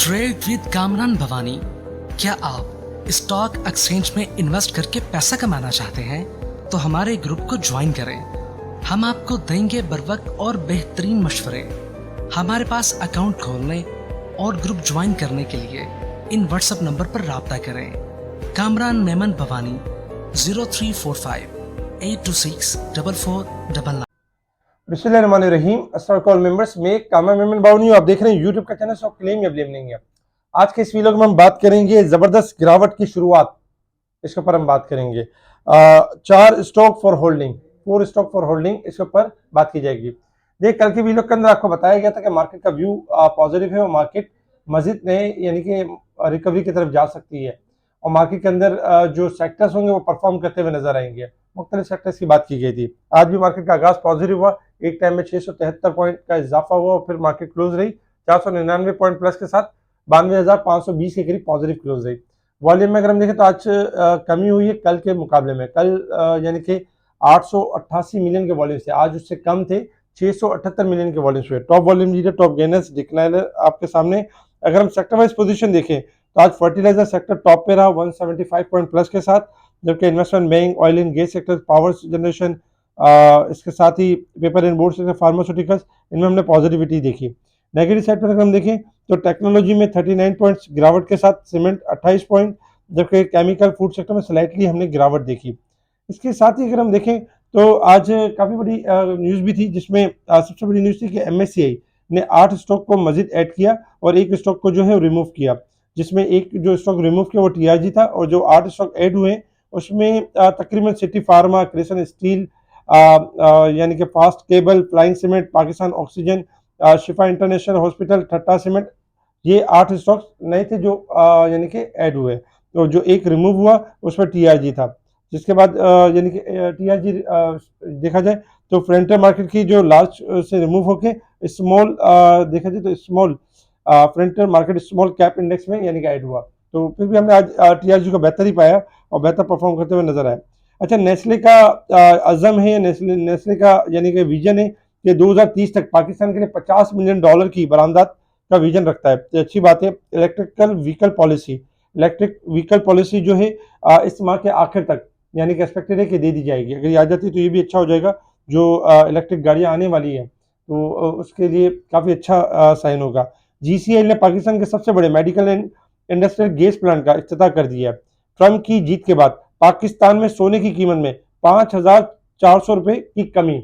Trade with Kamran Bhavani. क्या आप stock exchange में इन्वेस्ट करके पैसा कमाना चाहते हैं तो हमारे ग्रुप को ज्वाइन करें। हम आपको देंगे बर वक्त और बेहतरीन मशवरे। हमारे पास अकाउंट खोलने और ग्रुप ज्वाइन करने के लिए इन व्हाट्सएप नंबर पर राब्ता करें। कामरान मेमन भवानी 0345 826 4499। बिस्मिल्लाहिर्रहमानिर्रहीम। अस्सलाम वालेकुम मेंबर्स, मैं कामरान मेमन भवानी हूं। आप देख रहे हैं यूट्यूब का चैनल स्टॉक क्लेम या ब्लेम नहीं है। आज के इस वीडियो में हम बात करेंगे जबरदस्त गिरावट की शुरुआत, इसके ऊपर हम बात करेंगे। 4 stock for holding, 4 stock for holding, इसके ऊपर बात की जाएगी। देख, कल के वीडियो के अंदर आपको बताया गया था कि मार्केट का व्यू पॉजिटिव है और मार्केट मजीद नए यानी कि रिकवरी की तरफ जा सकती है और मार्केट के अंदर जो सेक्टर्स होंगे वो परफॉर्म करते हुए नजर आएंगे। मुख्तलिफ सेक्टर्स की बात की गई थी। आज भी मार्केट का आगाज पॉजिटिव हुआ, एक टाइम में 673 पॉइंट का इजाफा हुआ और फिर मार्केट क्लोज रही 499 पॉइंट प्लस के साथ 92,520 के करीब पॉजिटिव क्लोज रही। वॉल्यूम में अगर हम देखें तो आज कमी हुई है कल के मुकाबले में। कल यानी कि 888 मिलियन के वॉल्यूम थे, आज उससे कम थे, 678 मिलियन के वॉल्यूम हुए। Top volume leader, top gainers, decliner आपके सामने। अगर हम सेक्टर वाइज पोजीशन देखें तो आज फर्टिलाइजर सेक्टर टॉप पे रहा 175 पॉइंट प्लस के साथ, जबकि investment bank, oil and gas sector, power generation, इसके साथ ही paper and board sector, pharmaceuticals, इनमें हमने पॉजिटिविटी देखी। नेगेटिव साइड पर अगर हम देखें तो टेक्नोलॉजी में 39 पॉइंट्स गिरावट के साथ, सीमेंट 28 पॉइंट, जबकि केमिकल फूड सेक्टर में स्लाइटली हमने गिरावट देखी। इसके साथ ही अगर हम देखें तो आज काफ़ी बड़ी न्यूज़ भी थी, जिसमें सबसे बड़ी न्यूज़ थी कि MSCI ने 8 स्टॉक को मजीद ऐड किया और एक स्टॉक को जो है रिमूव किया, जिसमें एक जो स्टॉक रिमूव किया वो TRG था और जो 8 स्टॉक ऐड हुए उसमें तकरीबन सिटी फार्मा, क्रिसन स्टील, यानी कि fast cable, flying cement, Pakistan oxygen, शिफा इंटरनेशनल हॉस्पिटल, ठट्टा सीमेंट, ये 8 स्टॉक्स नए थे जो यानी कि ऐड हुए। तो जो एक रिमूव हुआ उस पर TRG था। जिसके बाद यानी कि TRG देखा जाए तो फ्रंटियर मार्केट की जो लार्ज से रिमूव होके स्मॉल देखा जाए तो small frontier market small cap index में यानी कि ऐड हुआ। तो फिर भी हमने आज TRG को बेहतर ही पाया और बेहतर परफॉर्म करते हुए नजर आया। अच्छा, नेस्ले का अज़म है, नेस्ले का यानी कि विजन है कि 2030 तक पाकिस्तान के लिए $50 मिलियन की बरामदात का विजन रखता है। तो अच्छी बात है। इलेक्ट्रिक व्हीकल पॉलिसी जो है इस माह के आखिर तक यानी कि एक्सपेक्टेड है कि दे दी जाएगी। अगर ये आ जाती है तो ये भी अच्छा हो जाएगा। जो इलेक्ट्रिक गाड़ियाँ आने वाली है तो उसके लिए काफ़ी अच्छा साइन होगा। GCL ने पाकिस्तान के सबसे बड़े medical and industrial gas plant का इफ्तिताह कर दिया है। ट्रंप की जीत के बाद पाकिस्तान में सोने की कीमत में 5,400 रुपये की कमी।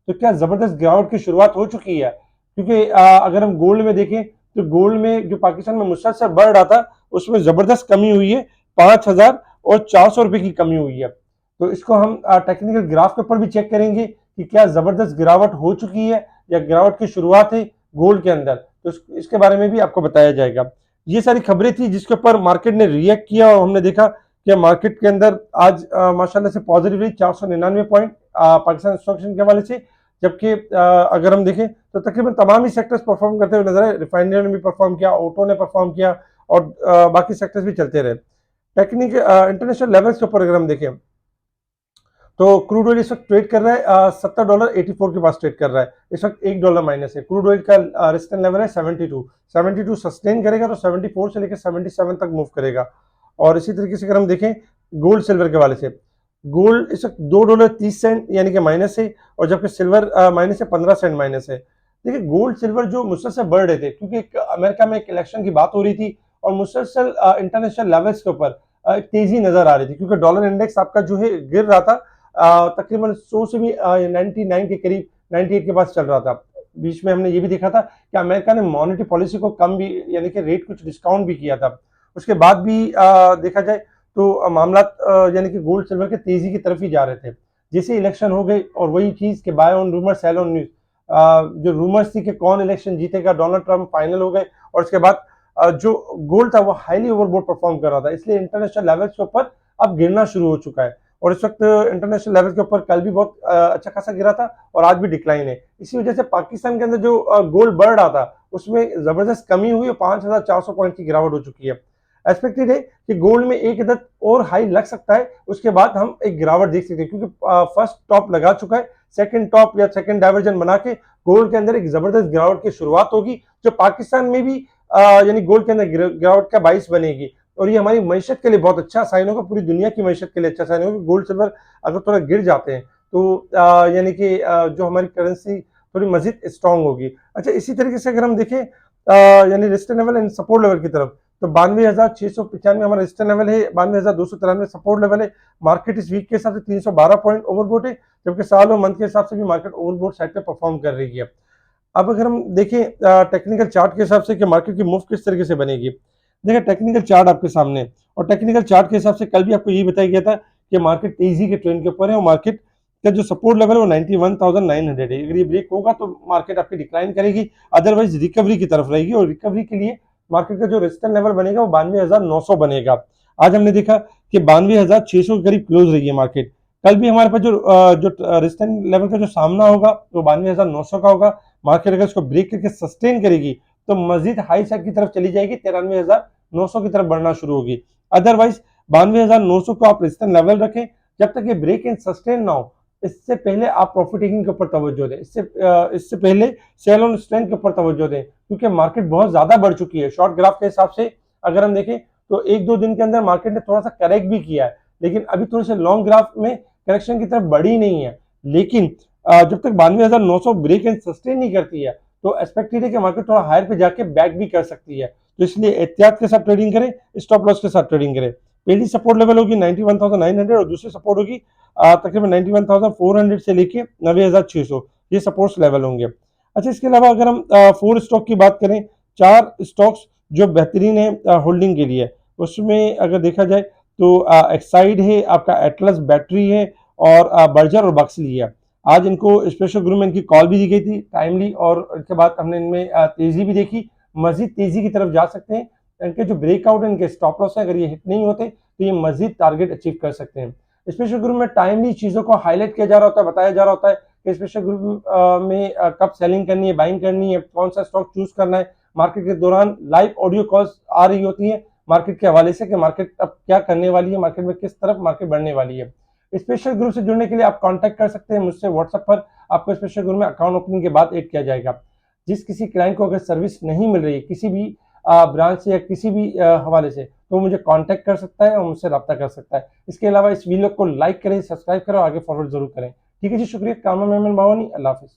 तो क्या ज़बरदस्त गिरावट की शुरुआत हो चुकी है, क्योंकि अगर हम गोल्ड में देखें तो गोल्ड में जो पाकिस्तान में मुसलसल बढ़ रहा था उसमें ज़बरदस्त कमी हुई है, 5,400 रुपये की कमी हुई है। तो इसको हम टेक्निकल ग्राफ के ऊपर भी चेक करेंगे कि क्या ज़बरदस्त गिरावट हो चुकी है या गिरावट की शुरुआत है गोल्ड के अंदर, तो इसके बारे में भी आपको बताया जाएगा। ये सारी खबरें थी जिसके ऊपर मार्केट ने रिएक्ट किया और हमने देखा कि मार्केट के अंदर आज माशाल्लाह से पॉजिटिव रही 499 पॉइंट पाकिस्तान स्टॉक एक्सचेंज के हवाले से। जबकि अगर हम देखें तो तकरीबन तमाम ही सेक्टर्स परफॉर्म करते हुए नजर आए। रिफाइनरी ने भी परफॉर्म किया, ऑटो ने परफॉर्म किया और बाकी सेक्टर्स भी चलते रहे। टेक्निक इंटरनेशनल लेवल्स के ऊपर अगर हम देखें तो क्रूड ऑयल इस वक्त ट्रेड कर रहा है $70.84 के पास ट्रेड कर रहा है। इस वक्त $1 माइनस है। क्रूड ऑयल का रेजिस्टेंस लेवल है 72 सस्टेन करेगा तो 74 से लेकर 77 तक मूव करेगा। और इसी तरीके से अगर हम देखें गोल्ड सिल्वर के वाले से, गोल्ड इस वक्त $2.30 यानी कि माइनस है और जबकि सिल्वर माइनस है 15 सेंट माइनस है। देखिए, गोल्ड सिल्वर जो मुसलसल बढ़ रहे थे क्योंकि अमेरिका में एक इलेक्शन की बात हो रही थी और मुसलसल इंटरनेशनल लेवल्स के ऊपर तेजी नजर आ रही थी, क्योंकि डॉलर इंडेक्स आपका जो है गिर रहा था, तकरीबन 100 से भी 99 के करीब 98 के पास चल रहा था। बीच में हमने ये भी देखा था कि अमेरिका ने मॉनेटरी पॉलिसी को कम भी यानी कि रेट कुछ डिस्काउंट भी किया था। उसके बाद भी देखा जाए तो मामला यानी कि गोल्ड सिल्वर के तेजी की तरफ ही जा रहे थे। जैसे इलेक्शन हो गई और वही चीज़ कि buy on rumour sell on news, जो रूमर्स थी कि कौन इलेक्शन जीतेगा, डोनाल्ड ट्रंप फाइनल हो गए और उसके बाद जो गोल्ड था वो हाईली ओवरबोट परफॉर्म कर रहा था, इसलिए इंटरनेशनल लेवल्स के ऊपर अब गिरना शुरू हो चुका है। और इस वक्त इंटरनेशनल लेवल के ऊपर कल भी बहुत अच्छा खासा गिरा था और आज भी डिक्लाइन है। इसी वजह से पाकिस्तान के अंदर जो गोल्ड बढ़ रहा था उसमें जबरदस्त कमी हुई और 5,400 पॉइंट की गिरावट हो चुकी है। एक्सपेक्टेड है कि गोल्ड में एक अदद और हाई लग सकता है, उसके बाद हम एक गिरावट देख सकते हैं, क्योंकि फर्स्ट टॉप लगा चुका है। सेकंड टॉप या सेकंड डाइवर्जन बना के गोल्ड के अंदर एक जबरदस्त गिरावट की शुरुआत होगी, जो पाकिस्तान में भी यानी गोल्ड के अंदर गिरावट का बाइस बनेगी और ये हमारी मईशत के लिए बहुत अच्छा साइन होगा, पूरी दुनिया की मईशत के लिए अच्छा साइन होगा। गोल्ड सिल्वर अगर थोड़ा गिर जाते हैं तो यानी कि जो हमारी करेंसी थोड़ी मजीद स्ट्रांग होगी। अच्छा, इसी तरीके से अगर हम देखें यानी resistance level and support level की तरफ, तो 92,695 हमारा रेजिस्टेंस लेवल है, 92,293 सपोर्ट लेवल है। मार्केट इस वीक के हिसाब से 312 पॉइंट ओवरबोट है, जबकि साल और मंथ के हिसाब से भी मार्केट ओवरबोट साइड पे परफॉर्म कर रही है। अब अगर हम देखें टेक्निकल चार्ट के हिसाब से कि मार्केट की मूव किस तरीके से बनेगी, देखिए टेक्निकल चार्ट आपके सामने है और टेक्निकल चार्ट के हिसाब से कल भी आपको यही बताया गया था कि मार्केट तेजी के ट्रेंड के ऊपर है और मार्केट का जो सपोर्ट लेवल है वो 91,900 है। अगर ये ब्रेक होगा तो मार्केट आपकी डिक्लाइन करेगी, अदरवाइज रिकवरी की तरफ रहेगी और रिकवरी के लिए मार्केट का जो रेजिस्टेंस लेवल बनेगा वो 92,900 बनेगा। आज हमने देखा कि 92,600 के करीब क्लोज रही है मार्केट। कल भी हमारे पास जो रेजिस्टेंस लेवल का जो सामना होगा वो 92,900 का होगा। मार्केट अगर इसको ब्रेक करके सस्टेन करेगी तो मजीद हाई साइड की तरफ चली जाएगी, 93,900 की तरफ बढ़ना शुरू होगी। अदरवाइज 92,900 को आप रेजिस्टेंस लेवल रखें, जब तक ये ब्रेक एंड सस्टेन ना हो इससे पहले आप प्रॉफिट टेकिंग के ऊपर तवज्जो दें, इससे पहले सेल ऑन स्ट्रेंथ के ऊपर तवज्जो दें, क्योंकि मार्केट बहुत ज्यादा बढ़ चुकी है। शॉर्ट ग्राफ के हिसाब से अगर हम देखें तो एक दो दिन के अंदर मार्केट ने थोड़ा सा करेक्ट भी किया है, लेकिन अभी थोड़े से लॉन्ग ग्राफ में करेक्शन की तरफ बढ़ी नहीं है। लेकिन जब तक 92,900 ब्रेक एंड सस्टेन नहीं करती है तो एक्सपेक्टेड है कि मार्केट थोड़ा हायर पे जाके बैक भी कर सकती है। तो इसलिए एहतियात के साथ ट्रेडिंग करें, स्टॉप लॉस के साथ ट्रेडिंग करें। पहली सपोर्ट लेवल होगी 91,900 और दूसरी सपोर्ट होगी तकरीबन 91,400 से लेके 90,600, ये सपोर्ट्स लेवल होंगे। अच्छा, इसके अलावा अगर हम 4 स्टॉक की बात करें, 4 स्टॉक्स जो बेहतरीन है होल्डिंग के लिए, उसमें अगर देखा जाए तो एक्साइड है, आपका एटलस बैटरी है और बर्जर और बक्सली है। आज इनको स्पेशल ग्रुप में इनकी कॉल भी दी गई थी टाइमली और इसके बाद हमने इनमें तेजी भी देखी, मजीद तेजी की तरफ जा सकते हैं। इनके जो ब्रेकआउट है, इनके स्टॉप लॉस है, अगर ये हिट नहीं होते तो ये मजीद टारगेट अचीव कर सकते हैं। स्पेशल ग्रुप में टाइमली चीजों को हाईलाइट किया जा रहा होता है, बताया जा रहा होता है कि स्पेशल ग्रुप में कब सेलिंग करनी है, बाइंग करनी है, कौन सा स्टॉक चूज करना है। मार्केट के दौरान लाइव ऑडियो कॉल्स आ रही होती है मार्केट के हवाले से कि मार्केट अब क्या करने वाली है, मार्केट में किस तरफ मार्केट बढ़ने वाली है। स्पेशल ग्रुप से जुड़ने के लिए आप कांटेक्ट कर सकते हैं मुझसे व्हाट्सएप पर, आपको स्पेशल ग्रुप में अकाउंट ओपनिंग के बाद ऐड किया जाएगा। जिस किसी क्लाइंट को अगर सर्विस नहीं मिल रही है किसी भी ब्रांच से या किसी भी हवाले से, तो मुझे कांटेक्ट कर सकता है और मुझसे रब्ता कर सकता है। इसके अलावा इस वीडियो को लाइक करें, सब्सक्राइब करें और आगे फॉरवर्ड जरूर करें। ठीक है जी, शुक्रिया। कामा मेमन बावानी, अल्लाह हाफिज।